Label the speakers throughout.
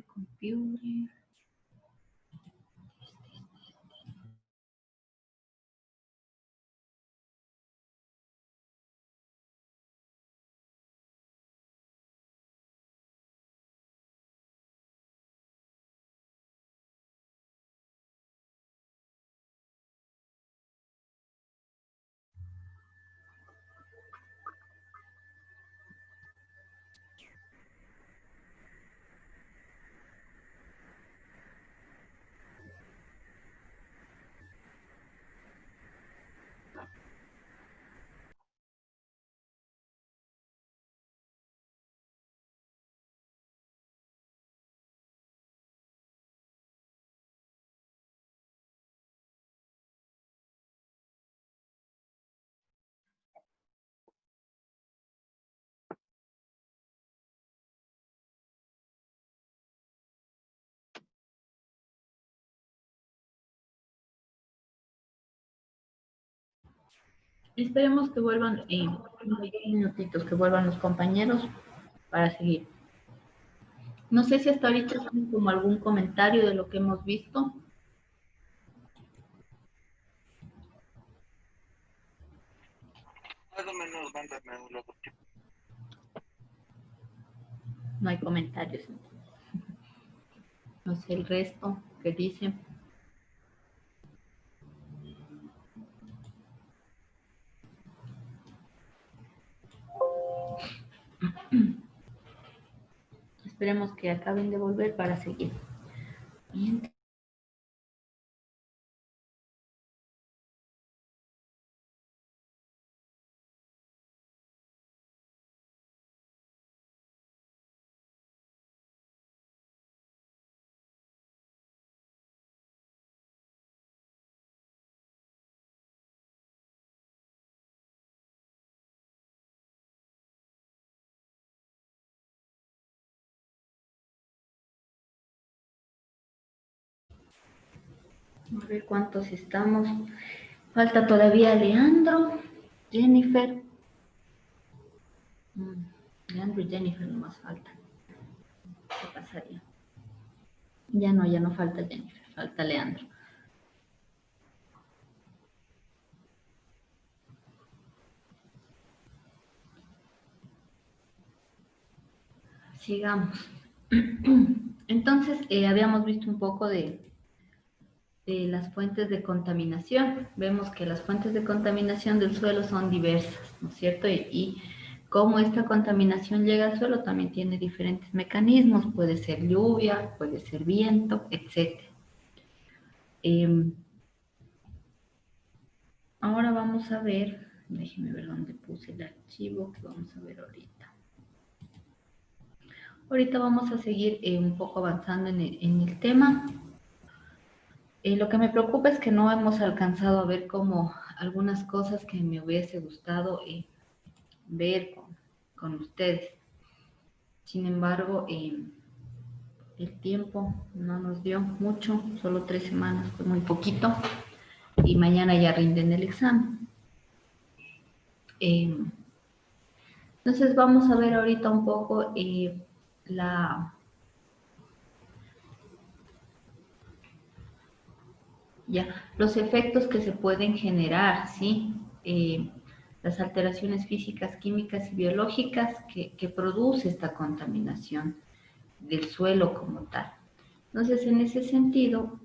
Speaker 1: Computer. Esperemos que vuelvan unos 10 minutitos, que vuelvan los compañeros para seguir. No sé si hasta ahorita tienen como algún comentario de lo que hemos visto.
Speaker 2: Más o menos, mándame un logotipo.
Speaker 1: No hay comentarios. No sé el resto que dicen. Esperemos que acaben de volver para seguir. Bien. A ver cuántos estamos. Falta todavía Leandro, Jennifer. Leandro y Jennifer nomás faltan. ¿Qué pasaría? Ya no falta Jennifer, falta Leandro. Sigamos. Entonces, habíamos visto un poco de las fuentes de contaminación. Vemos que las fuentes de contaminación del suelo son diversas, ¿no es cierto? Y cómo esta contaminación llega al suelo también tiene diferentes mecanismos. Puede ser lluvia, puede ser viento, etc. Ahora vamos a ver, déjenme ver dónde puse el archivo que vamos a ver ahorita. Ahorita vamos a seguir un poco avanzando en el tema. Lo que me preocupa es que no hemos alcanzado a ver como algunas cosas que me hubiese gustado ver con ustedes. Sin embargo, el tiempo no nos dio mucho, solo 3 semanas, fue muy poquito, y mañana ya rinden el examen. Entonces vamos a ver ahorita un poco los efectos que se pueden generar, ¿sí? Las alteraciones físicas, químicas y biológicas que produce esta contaminación del suelo como tal. Entonces, en ese sentido,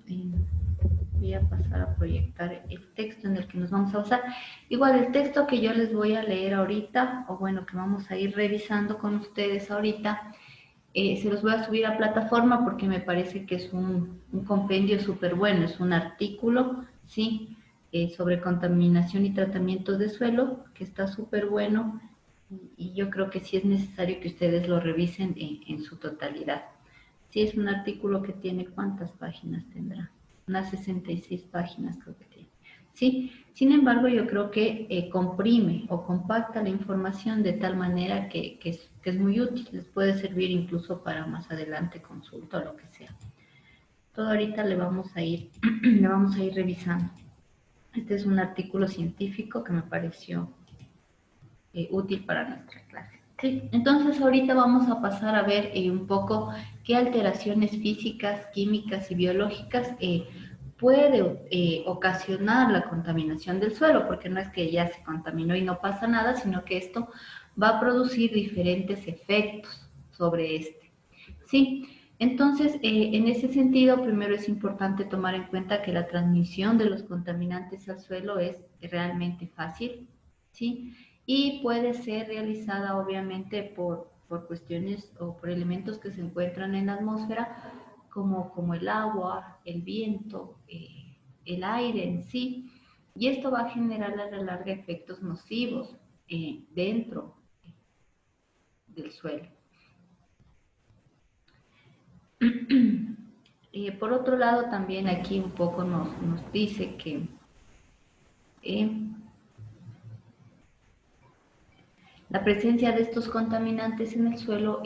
Speaker 1: voy a pasar a proyectar el texto en el que nos vamos a basar. Igual el texto que yo les voy a leer ahorita, o bueno, que vamos a ir revisando con ustedes ahorita, se los voy a subir a plataforma porque me parece que es un compendio súper bueno, es un artículo, ¿sí? Sobre contaminación y tratamiento de suelo, que está súper bueno, y yo creo que sí es necesario que ustedes lo revisen en su totalidad. Sí, es un artículo que tiene, ¿cuántas páginas tendrá? Unas 66 páginas creo que tiene. Sí, sin embargo, yo creo que comprime o compacta la información de tal manera que es muy útil, les puede servir incluso para más adelante consulta o lo que sea. Todo ahorita le vamos a ir revisando. Este es un artículo científico que me pareció útil para nuestra clase. Sí, entonces ahorita vamos a pasar a ver un poco qué alteraciones físicas, químicas y biológicas puede ocasionar la contaminación del suelo, porque no es que ya se contaminó y no pasa nada, sino que esto va a producir diferentes efectos sobre este. Sí, entonces en ese sentido, primero es importante tomar en cuenta que la transmisión de los contaminantes al suelo es realmente fácil, ¿sí? Y puede ser realizada obviamente por cuestiones o por elementos que se encuentran en la atmósfera, como el agua, el viento, el aire en sí, y esto va a generar a la larga efectos nocivos dentro del suelo. Por otro lado, también aquí un poco nos dice que eh, la presencia de estos contaminantes en el suelo,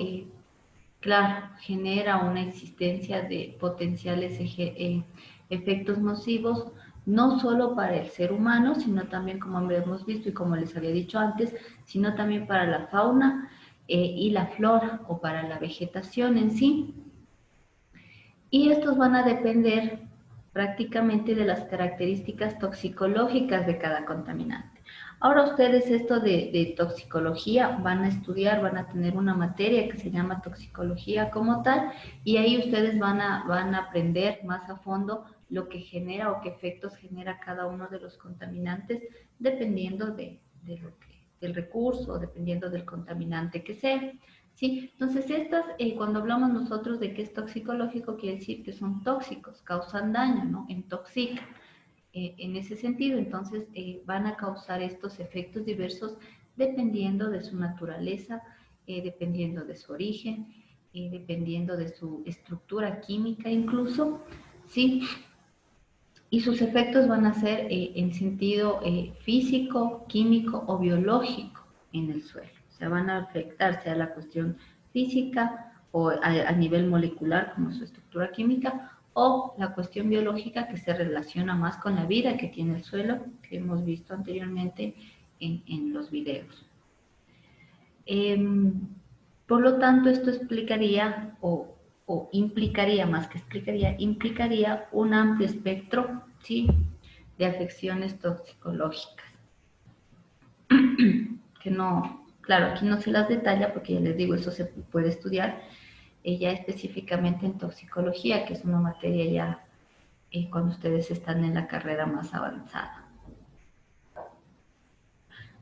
Speaker 1: claro, genera una existencia de potenciales efectos nocivos, no solo para el ser humano, sino también, como hemos visto y como les había dicho antes, sino también para la fauna y la flora o para la vegetación en sí. Y estos van a depender prácticamente de las características toxicológicas de cada contaminante. Ahora ustedes esto de toxicología van a estudiar, van a tener una materia que se llama toxicología como tal, y ahí ustedes van a aprender más a fondo lo que genera o qué efectos genera cada uno de los contaminantes, dependiendo del recurso, dependiendo del contaminante que sea. Sí, entonces cuando hablamos nosotros de que es toxicológico, quiere decir que son tóxicos, causan daño, ¿no? Intoxican. En ese sentido, entonces van a causar estos efectos diversos dependiendo de su naturaleza, dependiendo de su origen, dependiendo de su estructura química incluso, ¿sí? Y sus efectos van a ser en sentido físico, químico o biológico en el suelo. O sea, van a afectar sea la cuestión física o a nivel molecular como su estructura química o la cuestión biológica que se relaciona más con la vida que tiene el suelo que hemos visto anteriormente en los videos. Por lo tanto, esto explicaría o implicaría, más que explicaría, implicaría un amplio espectro, ¿sí?, de afecciones toxicológicas. Que no, claro, aquí no se las detalla porque ya les digo, eso se puede estudiar ya específicamente en toxicología, que es una materia ya cuando ustedes están en la carrera más avanzada.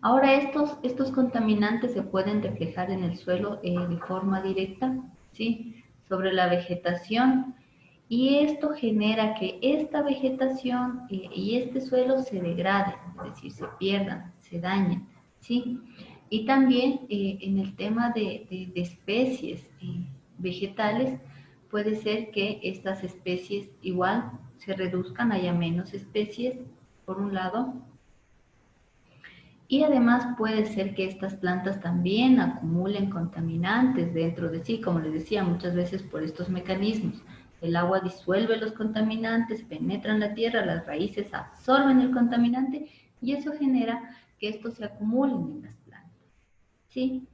Speaker 1: Ahora estos contaminantes se pueden reflejar en el suelo de forma directa, ¿sí?, sobre la vegetación, y esto genera que esta vegetación y este suelo se degraden, es decir, se pierdan, se dañen, ¿sí? Y también en el tema de especies vegetales, puede ser que estas especies igual se reduzcan, haya menos especies, por un lado, y además puede ser que estas plantas también acumulen contaminantes dentro de sí, como les decía, muchas veces por estos mecanismos. El agua disuelve los contaminantes, penetran la tierra, las raíces absorben el contaminante y eso genera que estos se acumulen en las plantas. ¿Sí?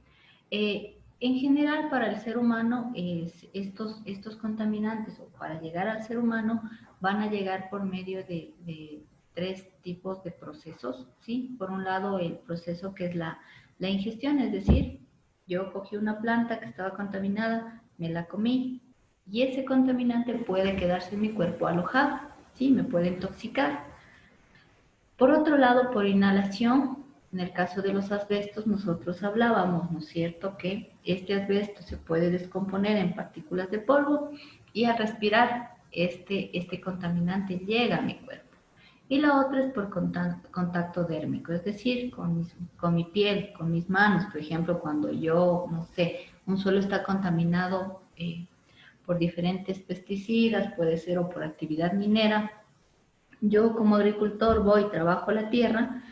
Speaker 1: En general, para el ser humano, estos contaminantes, o para llegar al ser humano, van a llegar por medio de tres tipos de procesos, ¿sí? Por un lado, el proceso que es la ingestión, es decir, yo cogí una planta que estaba contaminada, me la comí, y ese contaminante puede quedarse en mi cuerpo alojado, ¿sí? Me puede intoxicar. Por otro lado, por inhalación, en el caso de los asbestos, nosotros hablábamos, ¿no es cierto?, que este asbesto se puede descomponer en partículas de polvo y al respirar este contaminante llega a mi cuerpo. Y la otra es por contacto dérmico, es decir, con mi piel, con mis manos, por ejemplo, cuando yo, no sé, un suelo está contaminado por diferentes pesticidas, puede ser o por actividad minera. Yo como agricultor voy, trabajo la tierra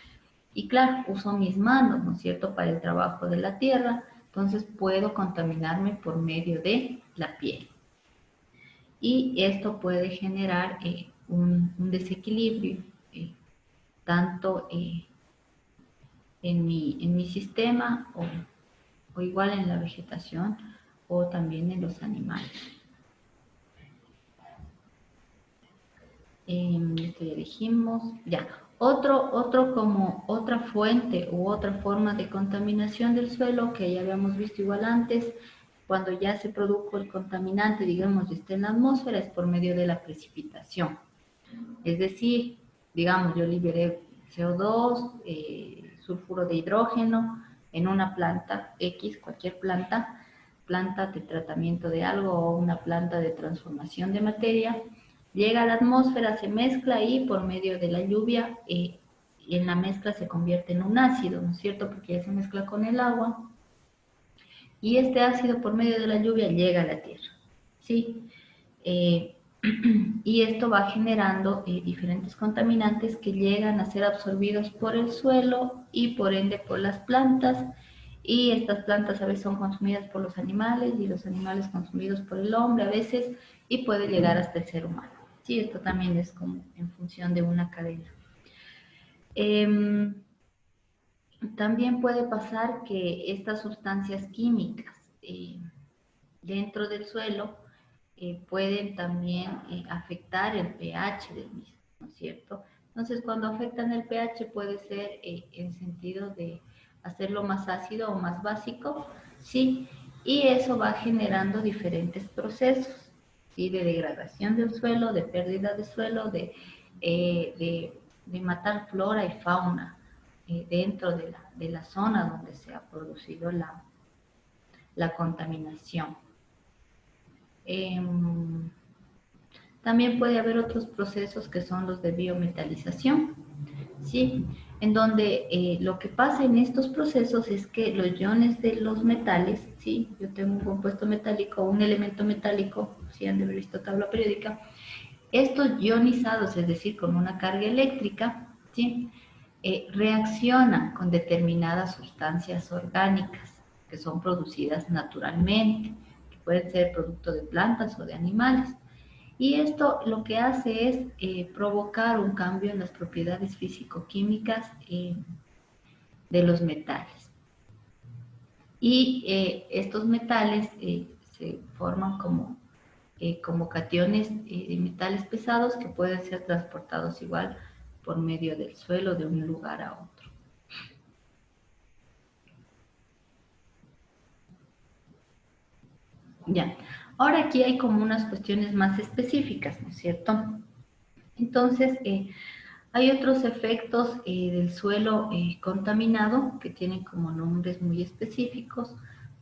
Speaker 1: y claro, uso mis manos, ¿no es cierto?, para el trabajo de la tierra, entonces puedo contaminarme por medio de la piel. Y esto puede generar un desequilibrio, tanto en mi sistema o igual en la vegetación o también en los animales. Esto ya dijimos, ya. Como otra fuente u otra forma de contaminación del suelo que ya habíamos visto igual antes, cuando ya se produjo el contaminante, digamos, y está en la atmósfera, es por medio de la precipitación. Es decir, digamos, yo liberé CO2, sulfuro de hidrógeno en una planta X, cualquier planta de tratamiento de algo o una planta de transformación de materia, llega a la atmósfera, se mezcla ahí por medio de la lluvia y en la mezcla se convierte en un ácido, ¿no es cierto? Porque ya se mezcla con el agua y este ácido por medio de la lluvia llega a la tierra, ¿sí? Y esto va generando diferentes contaminantes que llegan a ser absorbidos por el suelo y por ende por las plantas, y estas plantas a veces son consumidas por los animales y los animales consumidos por el hombre a veces, y puede llegar hasta el ser humano. Sí, esto también es como en función de una cadena. También puede pasar que estas sustancias químicas dentro del suelo pueden también afectar el pH del mismo, ¿no es cierto? Entonces, cuando afectan el pH puede ser en sentido de hacerlo más ácido o más básico, ¿sí? Y eso va generando diferentes procesos, ¿sí? De degradación del suelo, de pérdida de suelo, de matar flora y fauna dentro de la zona donde se ha producido la contaminación. También puede haber otros procesos que son los de biometalización, ¿sí? En donde lo que pasa en estos procesos es que los iones de los metales, ¿sí? Yo tengo un compuesto metálico, un elemento metálico, si han de haber visto tabla periódica, estos ionizados, es decir, con una carga eléctrica, ¿sí? Reaccionan con determinadas sustancias orgánicas que son producidas naturalmente, que pueden ser producto de plantas o de animales. Y esto lo que hace es provocar un cambio en las propiedades físico-químicas de los metales. Y estos metales se forman como cationes de metales pesados que pueden ser transportados igual por medio del suelo de un lugar a otro. Ya, ahora aquí hay como unas cuestiones más específicas, ¿no es cierto? Entonces, hay otros efectos del suelo contaminado que tienen como nombres muy específicos.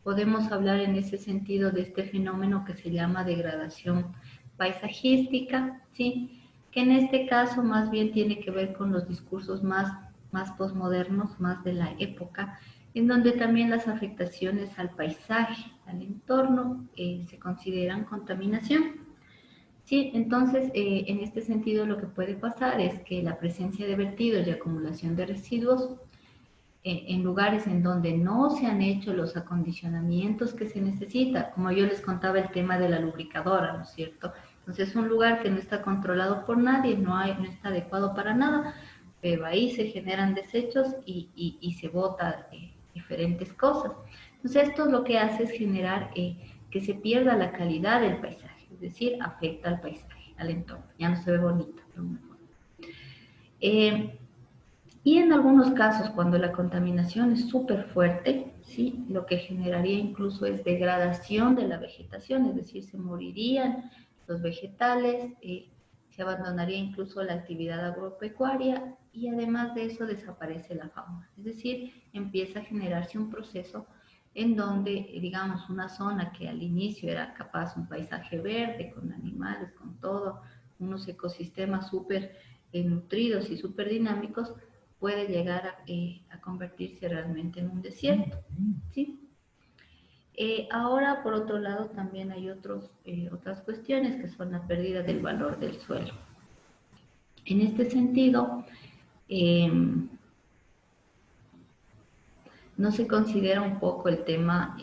Speaker 1: Podemos hablar en ese sentido de este fenómeno que se llama degradación paisajística, ¿sí? Que en este caso más bien tiene que ver con los discursos más posmodernos, más de la época, en donde también las afectaciones al paisaje, al entorno, se consideran contaminación. Sí, entonces en este sentido lo que puede pasar es que la presencia de vertidos y acumulación de residuos en lugares en donde no se han hecho los acondicionamientos que se necesita, como yo les contaba el tema de la lubricadora, ¿no es cierto? Entonces es un lugar que no está controlado por nadie, no está adecuado para nada, pero ahí se generan desechos y se bota diferentes cosas. Entonces esto lo que hace es generar que se pierda la calidad del paisaje, es decir, afecta al paisaje, al entorno, ya no se ve bonito. Y en algunos casos, cuando la contaminación es súper fuerte, ¿sí? Lo que generaría incluso es degradación de la vegetación, es decir, se morirían los vegetales, se abandonaría incluso la actividad agropecuaria y además de eso desaparece la fauna. Es decir, empieza a generarse un proceso en donde, digamos, una zona que al inicio era capaz un paisaje verde, con animales, con todo, unos ecosistemas súper nutridos y súper dinámicos, puede llegar a convertirse realmente en un desierto, ¿sí? Ahora, por otro lado, también hay otras cuestiones que son la pérdida del valor del suelo. En este sentido, no se considera un poco el tema,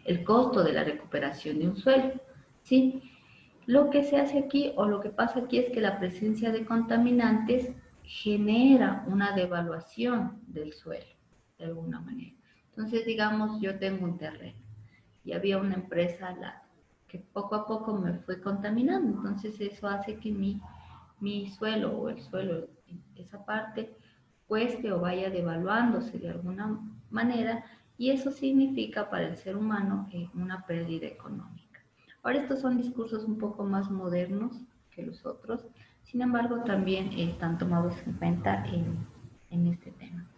Speaker 1: el costo de la recuperación de un suelo, ¿sí? Lo que se hace aquí o lo que pasa aquí es que la presencia de contaminantes genera una devaluación del suelo, de alguna manera. Entonces, digamos, yo tengo un terreno y había una empresa que poco a poco me fue contaminando. Entonces, eso hace que mi suelo o el suelo, esa parte, cueste o vaya devaluándose de alguna manera, y eso significa para el ser humano una pérdida económica. Ahora, estos son discursos un poco más modernos que los otros, sin embargo, también están tomados en cuenta en este tema.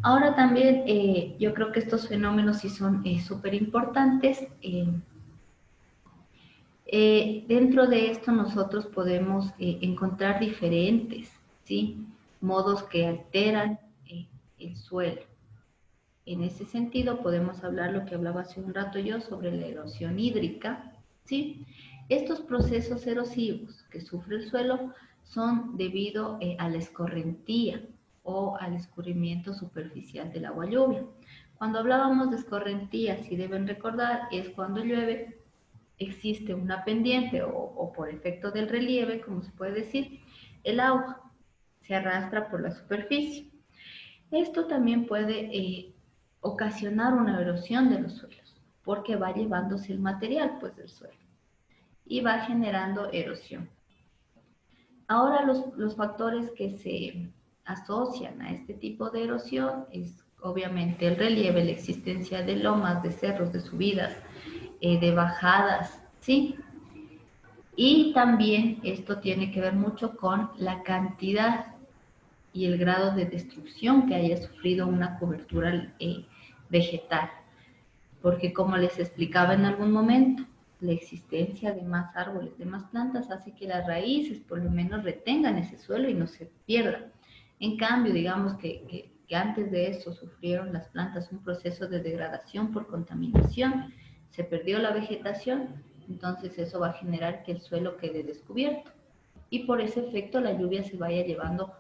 Speaker 1: Ahora también yo creo que estos fenómenos sí son súper importantes. Dentro de esto nosotros podemos encontrar diferentes, ¿sí?, modos que alteran el suelo. En ese sentido podemos hablar lo que hablaba hace un rato yo sobre la erosión hídrica, ¿sí? Estos procesos erosivos que sufre el suelo son debido a la escorrentía o al escurrimiento superficial del agua lluvia. Cuando hablábamos de escorrentía, si deben recordar, es cuando llueve, existe una pendiente o por efecto del relieve, como se puede decir, el agua se arrastra por la superficie. Esto también puede ocasionar una erosión de los suelos, porque va llevándose el material pues del suelo y va generando erosión. Ahora los factores que se asocian a este tipo de erosión es obviamente el relieve, la existencia de lomas, de cerros, de subidas, de bajadas, ¿sí? Y también esto tiene que ver mucho con la cantidad y el grado de destrucción que haya sufrido una cobertura vegetal. Porque como les explicaba en algún momento, la existencia de más árboles, de más plantas, hace que las raíces por lo menos retengan ese suelo y no se pierdan. En cambio, digamos que antes de eso sufrieron las plantas un proceso de degradación por contaminación, se perdió la vegetación, entonces eso va a generar que el suelo quede descubierto. Y por ese efecto la lluvia se vaya llevando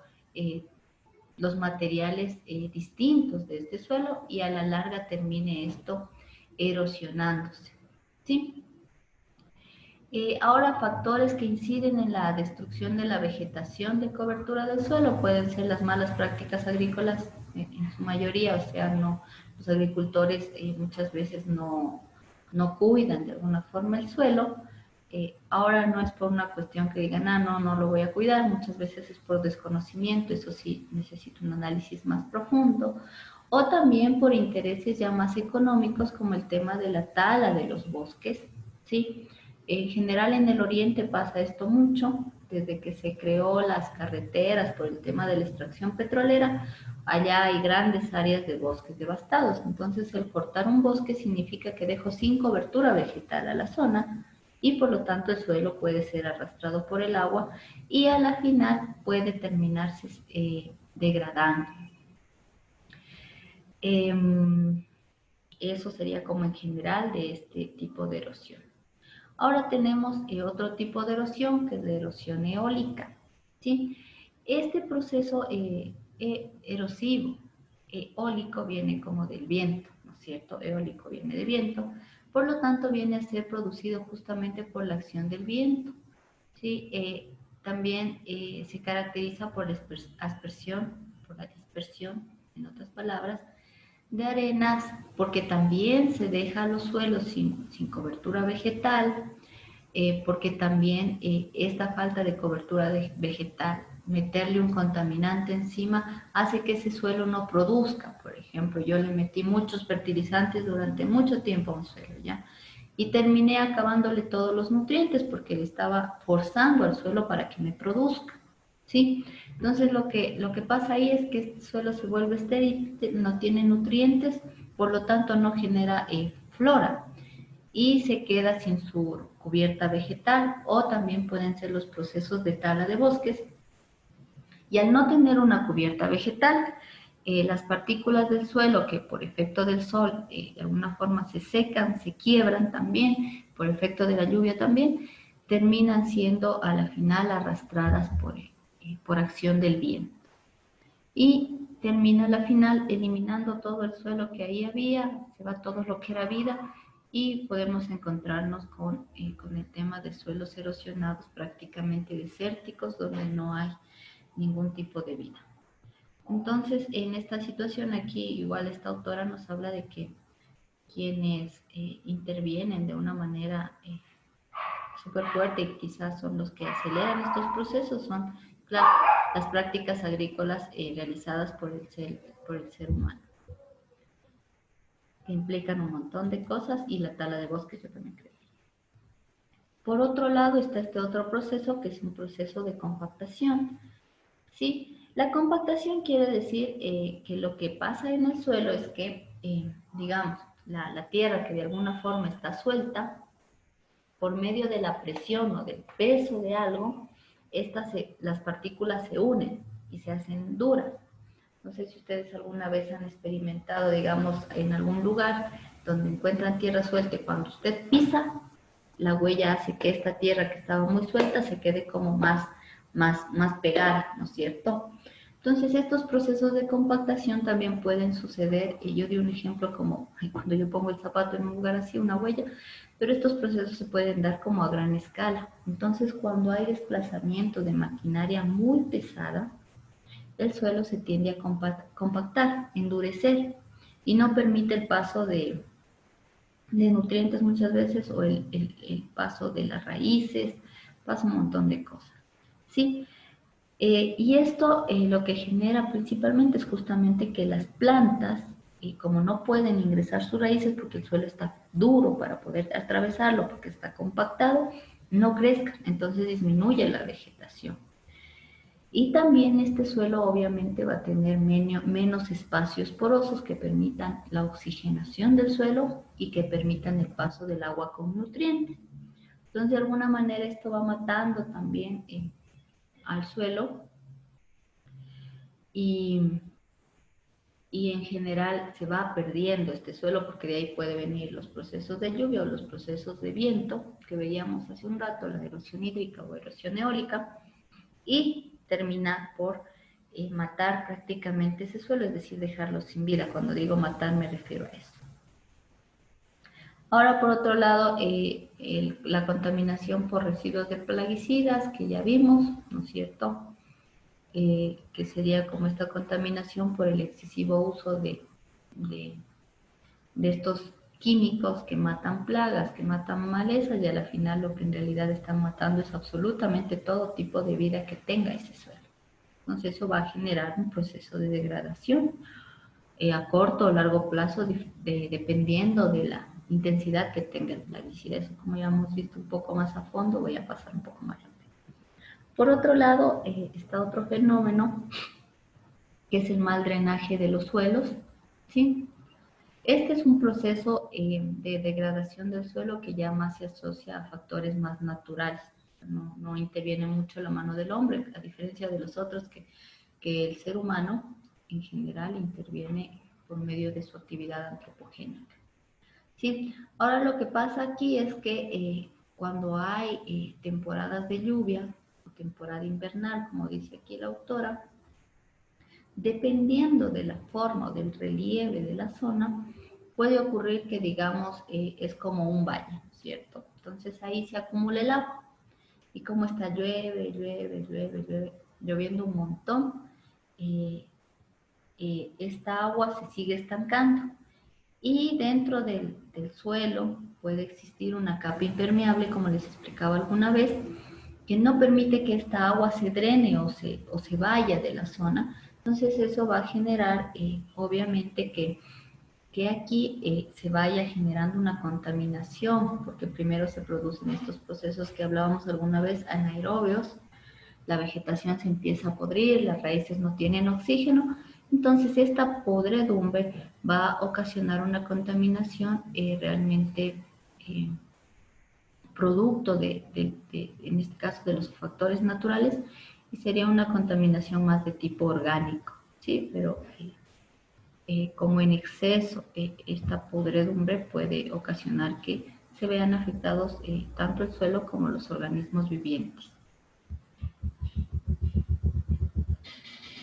Speaker 1: los materiales distintos de este suelo y a la larga termine esto erosionándose, ¿sí? Ahora, factores que inciden en la destrucción de la vegetación de cobertura del suelo pueden ser las malas prácticas agrícolas en su mayoría, o sea, no, los agricultores muchas veces no cuidan de alguna forma el suelo. Ahora no es por una cuestión que digan, no lo voy a cuidar, muchas veces es por desconocimiento, eso sí, necesita un análisis más profundo, o también por intereses ya más económicos como el tema de la tala de los bosques, ¿sí? En general en el oriente pasa esto mucho, desde que se creó las carreteras por el tema de la extracción petrolera, allá hay grandes áreas de bosques devastados, entonces el cortar un bosque significa que dejo sin cobertura vegetal a la zona y por lo tanto el suelo puede ser arrastrado por el agua y a la final puede terminarse degradando. Eso sería como en general de este tipo de erosión. Ahora tenemos otro tipo de erosión, que es la erosión eólica, ¿sí? Este proceso erosivo, eólico, viene como del viento, ¿no es cierto? Eólico viene de viento, por lo tanto viene a ser producido justamente por la acción del viento, ¿sí? También se caracteriza por la aspersión, por la dispersión, en otras palabras, de arenas, porque también se deja los suelos sin cobertura vegetal, porque también esta falta de cobertura vegetal, meterle un contaminante encima, hace que ese suelo no produzca. Por ejemplo, yo le metí muchos fertilizantes durante mucho tiempo a un suelo, ¿ya? Y terminé acabándole todos los nutrientes porque le estaba forzando al suelo para que me produzca, ¿sí? Entonces lo que pasa ahí es que este suelo se vuelve estéril, no tiene nutrientes, por lo tanto no genera flora y se queda sin su cubierta vegetal, o también pueden ser los procesos de tala de bosques. Y al no tener una cubierta vegetal, las partículas del suelo que por efecto del sol de alguna forma se secan, se quiebran también, por efecto de la lluvia también, terminan siendo a la final arrastradas por acción del viento. Y termina a la final eliminando todo el suelo que ahí había, se va todo lo que era vida y podemos encontrarnos con el tema de suelos erosionados prácticamente desérticos donde no hay ningún tipo de vida. Entonces, en esta situación aquí, igual esta autora nos habla de que quienes intervienen de una manera súper fuerte y quizás son los que aceleran estos procesos, son claro, las prácticas agrícolas realizadas por el ser humano, que implican un montón de cosas y la tala de bosques, yo también creo. Por otro lado está este otro proceso que es un proceso de compactación. ¿Sí? La compactación quiere decir que lo que pasa en el suelo es que, digamos, la tierra que de alguna forma está suelta, por medio de la presión o del peso de algo, las partículas se unen y se hacen duras. No sé si ustedes alguna vez han experimentado, digamos, en algún lugar donde encuentran tierra suelta y cuando usted pisa, la huella hace que esta tierra que estaba muy suelta se quede como más pegada, ¿no es cierto? Entonces, estos procesos de compactación también pueden suceder, y yo di un ejemplo como cuando yo pongo el zapato en un lugar así, una huella, pero estos procesos se pueden dar como a gran escala. Entonces, cuando hay desplazamiento de maquinaria muy pesada, el suelo se tiende a compactar, endurecer, y no permite el paso de nutrientes muchas veces o el paso de las raíces, pasa un montón de cosas. ¿Sí? Y esto lo que genera principalmente es justamente que las plantas, como no pueden ingresar sus raíces porque el suelo está duro para poder atravesarlo, porque está compactado, no crezcan, entonces disminuye la vegetación. Y también este suelo obviamente va a tener menos espacios porosos que permitan la oxigenación del suelo y que permitan el paso del agua con nutrientes. Entonces, de alguna manera esto va matando también al suelo y, y en general se va perdiendo este suelo porque de ahí puede venir los procesos de lluvia o los procesos de viento que veíamos hace un rato, la erosión hídrica o erosión eólica, y termina por matar prácticamente ese suelo, es decir, dejarlo sin vida. Cuando digo matar me refiero a eso. Ahora, por otro lado, la contaminación por residuos de plaguicidas, que ya vimos, ¿no es cierto? Que sería como esta contaminación por el excesivo uso de, de estos químicos que matan plagas, que matan malezas, y a la final lo que en realidad están matando es absolutamente todo tipo de vida que tenga ese suelo. Entonces eso va a generar un proceso de degradación a corto o largo plazo, dependiendo de la intensidad que tenga el plaguicida. Eso, como ya hemos visto un poco más a fondo, voy a pasar un poco más rápido. Por otro lado, está otro fenómeno, que es el mal drenaje de los suelos, ¿sí? Este es un proceso de degradación del suelo que ya más se asocia a factores más naturales. No interviene mucho la mano del hombre, a diferencia de los otros que el ser humano en general interviene por medio de su actividad antropogénica. ¿Sí? Ahora lo que pasa aquí es que cuando hay temporadas de lluvia o temporada invernal, como dice aquí la autora, dependiendo de la forma o del relieve de la zona, puede ocurrir que, digamos, es como un valle, ¿cierto? Entonces ahí se acumula el agua. Y como está llueve, lloviendo un montón, eh, esta agua se sigue estancando. Y dentro del suelo puede existir una capa impermeable, como les explicaba alguna vez, que no permite que esta agua se drene o se vaya de la zona. Entonces eso va a generar, obviamente, que aquí se vaya generando una contaminación, porque primero se producen estos procesos que hablábamos alguna vez, anaerobios, la vegetación se empieza a podrir, las raíces no tienen oxígeno, entonces esta podredumbre va a ocasionar una contaminación realmente producto en este caso, de los factores naturales, y sería una contaminación más de tipo orgánico, ¿sí? Pero como en exceso esta podredumbre puede ocasionar que se vean afectados tanto el suelo como los organismos vivientes.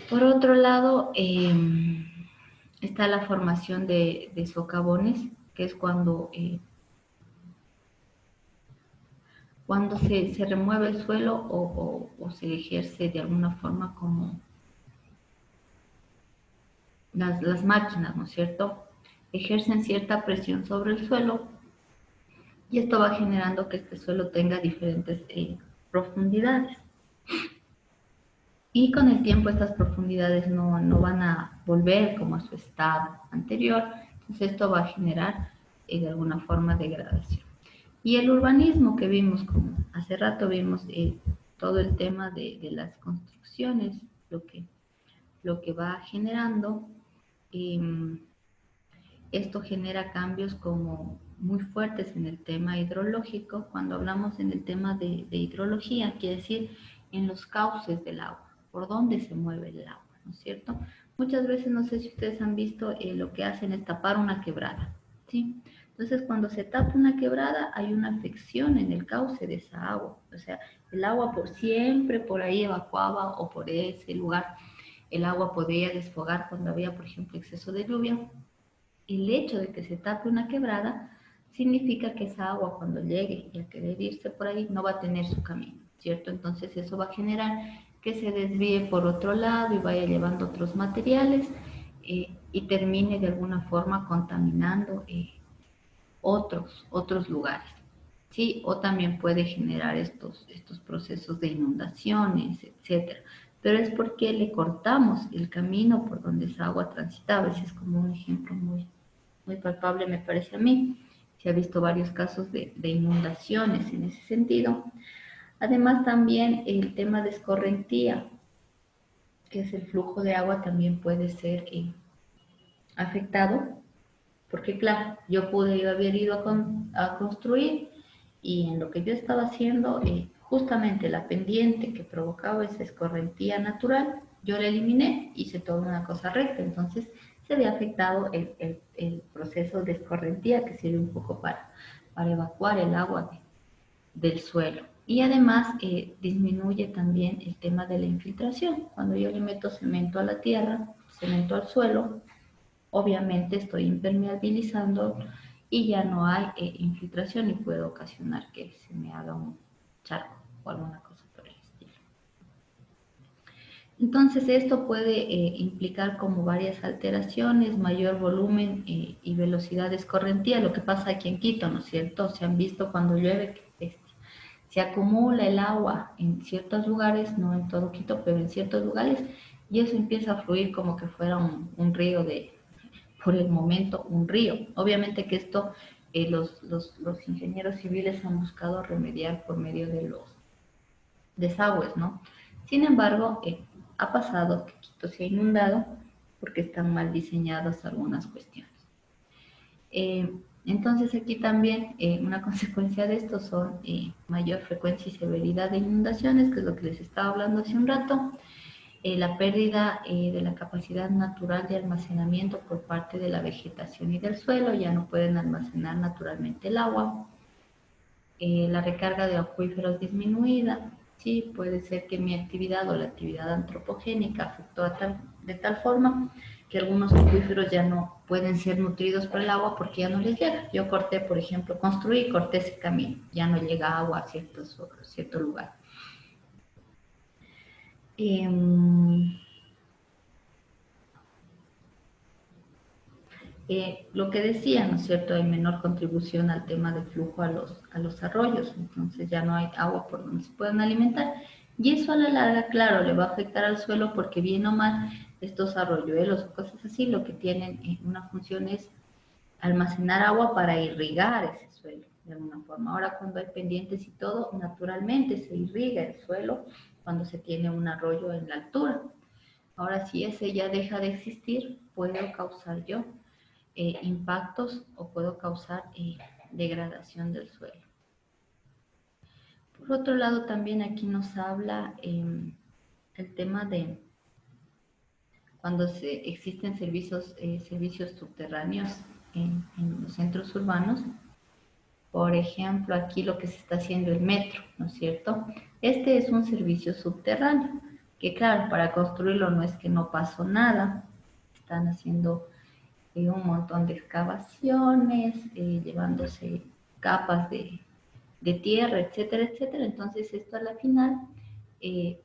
Speaker 1: Por otro lado, está la formación de socavones, que es cuando se remueve el suelo o se ejerce de alguna forma como las máquinas, ¿no es cierto? Ejercen cierta presión sobre el suelo y esto va generando que este suelo tenga diferentes profundidades. Y con el tiempo estas profundidades no van a volver como a su estado anterior, entonces esto va a generar de alguna forma degradación. Y el urbanismo que vimos, como hace rato vimos todo el tema de las construcciones, lo que va generando, eh, esto genera cambios como muy fuertes en el tema hidrológico. Cuando hablamos en el tema de hidrología, quiere decir en los cauces del agua, por dónde se mueve el agua, ¿no es cierto? Muchas veces, no sé si ustedes han visto, lo que hacen es tapar una quebrada, ¿sí? Entonces, cuando se tapa una quebrada, hay una afección en el cauce de esa agua. O sea, el agua por siempre por ahí evacuaba o por ese lugar el agua podía desfogar cuando había, por ejemplo, exceso de lluvia. El hecho de que se tape una quebrada significa que esa agua cuando llegue y a querer irse por ahí no va a tener su camino, ¿cierto? Entonces eso va a generar que se desvíe por otro lado y vaya llevando otros materiales y termine de alguna forma contaminando otros lugares. ¿Sí? O también puede generar estos procesos de inundaciones, etcétera. Pero es porque le cortamos el camino por donde esa agua transitaba. Ese es como un ejemplo muy palpable, me parece a mí. Se ha visto varios casos de inundaciones en ese sentido. Además, también el tema de escorrentía, que es el flujo de agua, también puede ser afectado porque claro, yo pude haber ido a construir y en lo que yo estaba haciendo, justamente la pendiente que provocaba esa escorrentía natural, yo la eliminé, hice toda una cosa recta, entonces se había afectado el proceso de escorrentía que sirve un poco para evacuar el agua del suelo. Y además disminuye también el tema de la infiltración. Cuando yo le meto cemento a la tierra, cemento al suelo, obviamente estoy impermeabilizando y ya no hay infiltración y puede ocasionar que se me haga un charco o alguna cosa por el estilo. Entonces esto puede implicar como varias alteraciones, mayor volumen y velocidad de escorrentía, lo que pasa aquí en Quito, ¿no es cierto? Se han visto cuando llueve que se acumula el agua en ciertos lugares, no en todo Quito, pero en ciertos lugares, y eso empieza a fluir como que fuera un río por el momento, un río. Obviamente que esto los ingenieros civiles han buscado remediar por medio de los desagües, ¿no? Sin embargo, ha pasado que Quito se ha inundado porque están mal diseñadas algunas cuestiones. Entonces aquí también una consecuencia de esto son mayor frecuencia y severidad de inundaciones, que es lo que les estaba hablando hace un rato, la pérdida de la capacidad natural de almacenamiento por parte de la vegetación y del suelo, ya no pueden almacenar naturalmente el agua, la recarga de acuíferos disminuida, sí, puede ser que mi actividad o la actividad antropogénica afectó de tal forma que algunos acuíferos ya no pueden ser nutridos por el agua porque ya no les llega. Yo corté, por ejemplo, construí, corté ese camino, ya no llega agua a cierto lugar. Lo que decía, ¿no es cierto?, hay menor contribución al tema de flujo a los arroyos, entonces ya no hay agua por donde se puedan alimentar. Y eso a la larga, claro, le va a afectar al suelo porque bien o mal estos arroyuelos o cosas así, lo que tienen una función es almacenar agua para irrigar ese suelo de alguna forma. Ahora cuando hay pendientes y todo, naturalmente se irriga el suelo cuando se tiene un arroyo en la altura. Ahora si ese ya deja de existir, puedo causar yo impactos o puedo causar degradación del suelo. Por otro lado, también aquí nos habla el tema de cuando existen servicios subterráneos en los centros urbanos. Por ejemplo, aquí lo que se está haciendo el metro, ¿no es cierto? Este es un servicio subterráneo, que claro, para construirlo no es que no pasó nada, están haciendo un montón de excavaciones, llevándose capas de tierra, etcétera, etcétera. Entonces esto a la final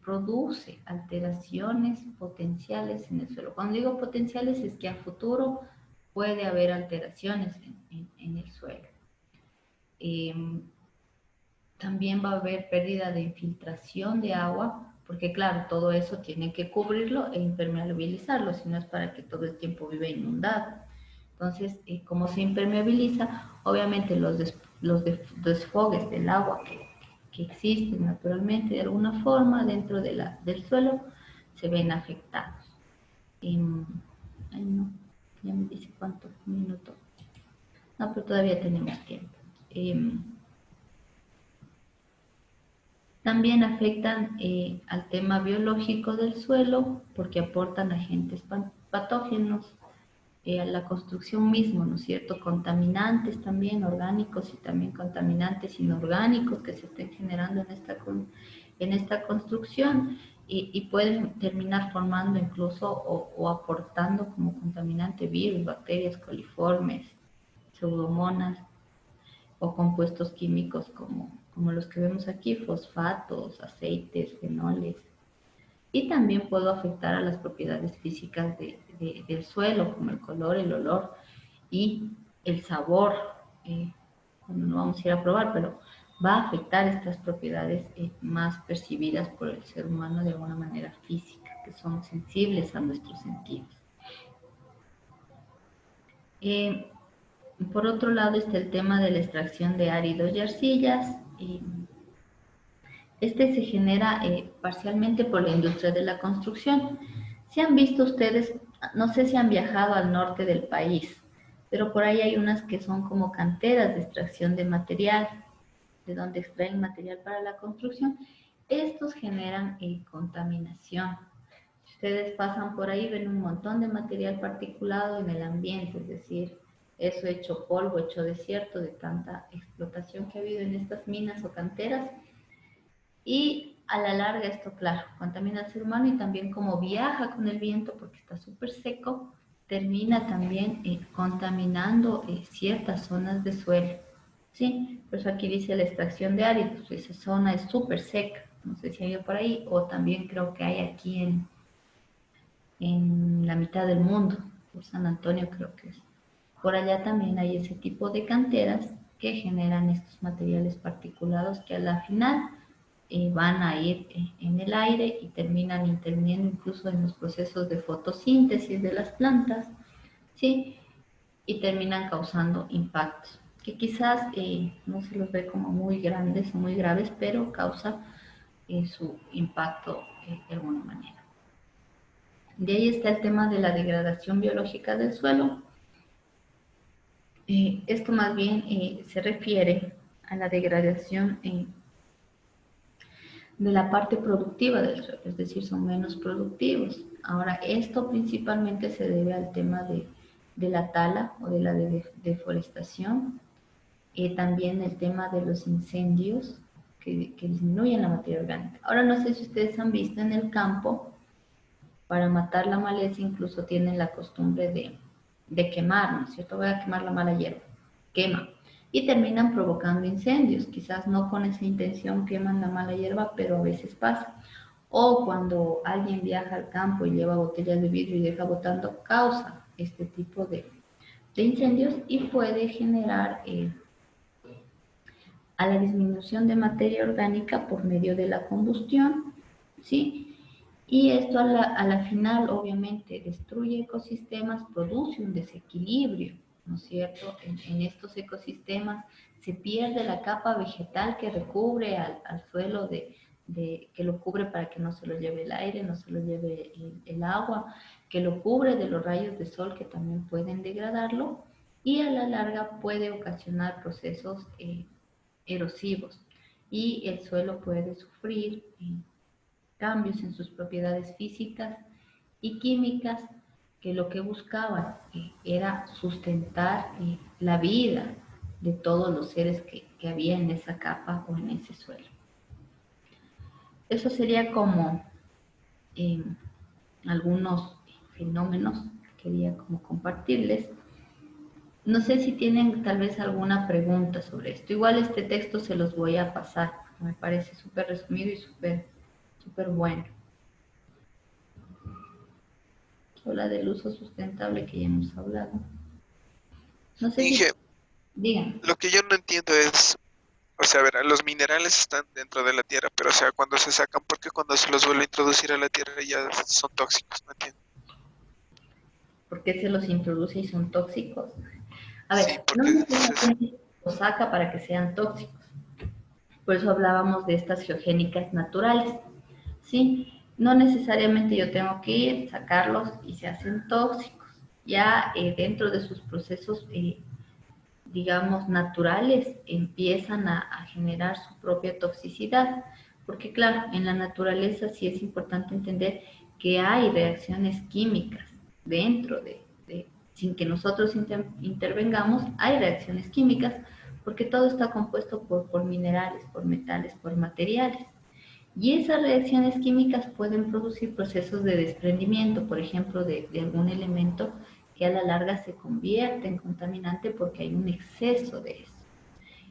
Speaker 1: produce alteraciones potenciales en el suelo. Cuando digo potenciales es que a futuro puede haber alteraciones en el suelo. También va a haber pérdida de infiltración de agua, porque claro, todo eso tiene que cubrirlo e impermeabilizarlo, si no es para que todo el tiempo viva inundado. Entonces, como se impermeabiliza, obviamente los desfogues del agua que existen naturalmente de alguna forma dentro del suelo se ven afectados. Ay no, ya me dice cuánto minuto. No, pero todavía tenemos tiempo. También afectan al tema biológico del suelo porque aportan agentes patógenos a la construcción mismo, ¿no es cierto? Contaminantes también orgánicos y también contaminantes inorgánicos que se estén generando en esta construcción y pueden terminar formando incluso o aportando como contaminante virus, bacterias coliformes, pseudomonas o compuestos químicos como los que vemos aquí, fosfatos, aceites, fenoles. Y también puedo afectar a las propiedades físicas del suelo, como el color, el olor y el sabor. Cuando no vamos a ir a probar, pero va a afectar estas propiedades más percibidas por el ser humano de alguna manera física, que son sensibles a nuestros sentidos. Por otro lado está el tema de la extracción de áridos y arcillas. Este se genera parcialmente por la industria de la construcción. Si han visto ustedes, no sé si han viajado al norte del país, pero por ahí hay unas que son como canteras de extracción de material, de donde extraen material para la construcción. Estos generan contaminación. Si ustedes pasan por ahí, ven un montón de material particulado en el ambiente, es decir, eso hecho polvo, hecho desierto de tanta explotación que ha habido en estas minas o canteras. Y a la larga esto, claro, contamina al ser humano y también como viaja con el viento porque está súper seco, termina también contaminando ciertas zonas de suelo. ¿Sí? Por eso aquí dice la extracción de áridos, esa zona es súper seca, no sé si hay por ahí, o también creo que hay aquí en la mitad del mundo, por San Antonio creo que es. Por allá también hay ese tipo de canteras que generan estos materiales particulados que a la final van a ir en el aire y terminan interviniendo incluso en los procesos de fotosíntesis de las plantas, ¿sí? Y terminan causando impactos que quizás no se los ve como muy grandes o muy graves, pero causa su impacto de alguna manera. De ahí está el tema de la degradación biológica del suelo. Esto más bien se refiere a la degradación de la parte productiva del suelo, es decir, son menos productivos. Ahora, esto principalmente se debe al tema de la tala o de la deforestación, también el tema de los incendios que disminuyen la materia orgánica. Ahora, no sé si ustedes han visto en el campo, para matar la maleza incluso tienen la costumbre de quemar, ¿no es cierto? Voy a quemar la mala hierba, quema. Y terminan provocando incendios, quizás no con esa intención queman la mala hierba, pero a veces pasa. O cuando alguien viaja al campo y lleva botellas de vidrio y deja botando, causa este tipo de incendios y puede generar a la disminución de materia orgánica por medio de la combustión, ¿sí? Y esto a la final obviamente destruye ecosistemas, produce un desequilibrio, ¿no es cierto? En estos ecosistemas se pierde la capa vegetal que recubre al suelo, que lo cubre para que no se lo lleve el aire, no se lo lleve el agua, que lo cubre de los rayos de sol que también pueden degradarlo y a la larga puede ocasionar procesos erosivos y el suelo puede sufrir cambios en sus propiedades físicas y químicas que lo que buscaban era sustentar la vida de todos los seres que había en esa capa o en ese suelo. Eso sería como algunos fenómenos que quería como compartirles. No sé si tienen tal vez alguna pregunta sobre esto. Igual este texto se los voy a pasar, me parece súper resumido y súper súper bueno. O la del uso sustentable que ya hemos hablado. No sé si,
Speaker 3: Inge,
Speaker 1: digan.
Speaker 3: lo que yo no entiendo es, o sea, a ver, los minerales están dentro de la tierra, pero o sea, cuando se sacan, ¿por qué cuando se los vuelve a introducir a la tierra ya son tóxicos? No entiendo.
Speaker 1: ¿Por qué se los introduce y son tóxicos? A
Speaker 3: Sí,
Speaker 1: ver, no
Speaker 3: porque
Speaker 1: necesariamente los saca para que sean tóxicos. Por eso hablábamos de estas geogénicas naturales. ¿Sí? No necesariamente yo tengo que ir, sacarlos y se hacen tóxicos. Ya dentro de sus procesos, digamos, naturales, empiezan a generar su propia toxicidad. Porque claro, en la naturaleza sí es importante entender que hay reacciones químicas dentro sin que nosotros intervengamos, hay reacciones químicas porque todo está compuesto por minerales, por metales, por materiales. Y esas reacciones químicas pueden producir procesos de desprendimiento, por ejemplo, de algún elemento que a la larga se convierte en contaminante porque hay un exceso de eso.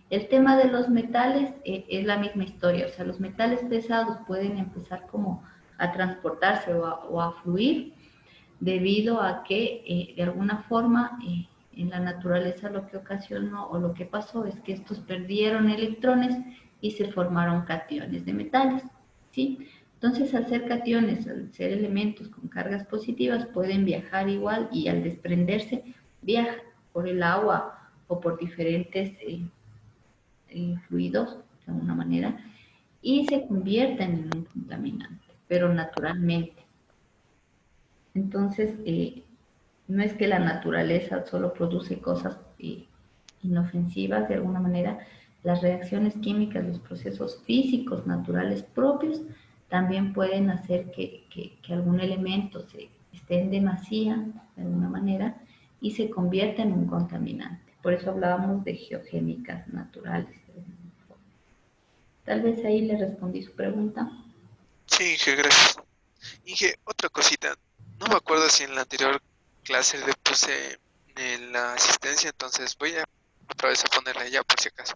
Speaker 1: El tema de los metales es la misma historia, o sea, los metales pesados pueden empezar como a transportarse o a fluir debido a que de alguna forma en la naturaleza lo que ocasionó o lo que pasó es que estos perdieron electrones y se formaron cationes de metales, ¿sí? Entonces, al ser cationes, al ser elementos con cargas positivas, pueden viajar igual y al desprenderse, viajan por el agua o por diferentes fluidos, de alguna manera, y se convierten en un contaminante, pero naturalmente. Entonces, no es que la naturaleza solo produce cosas inofensivas de alguna manera, las reacciones químicas, los procesos físicos naturales propios también pueden hacer que algún elemento esté en demasía de alguna manera y se convierta en un contaminante. Por eso hablábamos de geogénicas naturales. Tal vez ahí le respondí su pregunta.
Speaker 3: sí, Inge, gracias. Inge, otra cosita. No me acuerdo si en la anterior clase le puse en la asistencia, entonces voy a otra vez a ponerla ya por si acaso.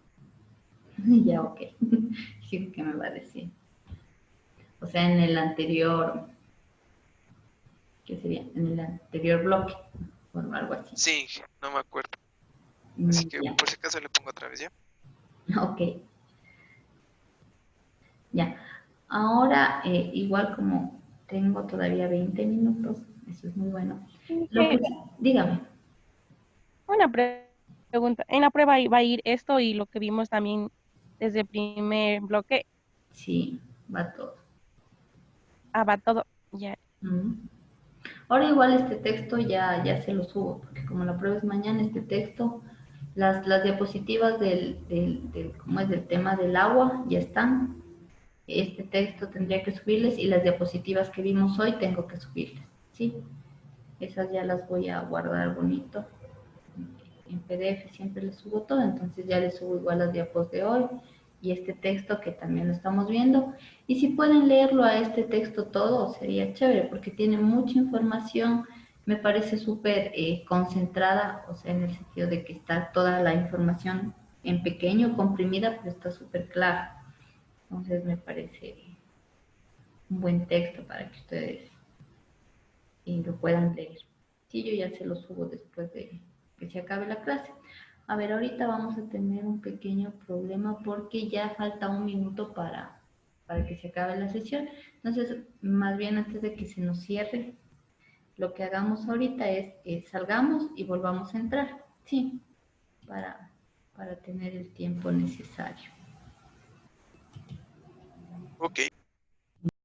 Speaker 1: Ya, ok. Sí, ¿qué me va a decir? O sea, en el anterior, ¿qué sería? En el anterior bloque, o algo así.
Speaker 3: Sí, Inge, no me acuerdo. Así que
Speaker 1: Ya,
Speaker 3: por si acaso le pongo otra vez ya.
Speaker 1: ok, ya. Ahora, igual como tengo todavía 20 minutos, eso es muy bueno. Lo que,
Speaker 4: Dije,
Speaker 1: dígame,
Speaker 4: una pregunta. En la prueba va a ir esto y lo que vimos también desde el primer bloque.
Speaker 1: sí, va todo.
Speaker 4: Va todo. Ya.
Speaker 1: Mm. Ahora igual este texto ya se lo subo, porque como la prueba es mañana, este texto, las diapositivas ¿cómo es? Del tema del agua ya están. Este texto tendría que subirles y las diapositivas que vimos hoy tengo que subirles, ¿sí? Esas ya las voy a guardar bonito. En PDF siempre les subo todo, entonces ya les subo igual las diapos de hoy y este texto que también lo estamos viendo. Y si pueden leerlo a este texto todo, sería chévere porque tiene mucha información, me parece súper concentrada, o sea, en el sentido de que está toda la información en pequeño, comprimida, pero está súper clara. Entonces me parece un buen texto para que ustedes lo puedan leer. Sí, yo ya se lo subo después de que se acabe la clase. A ver, ahorita vamos a tener un pequeño problema porque ya falta un minuto para que se acabe la sesión. Entonces, más bien antes de que se nos cierre, lo que hagamos ahorita es salgamos y volvamos a entrar. Sí, para tener el tiempo necesario.
Speaker 3: Ok.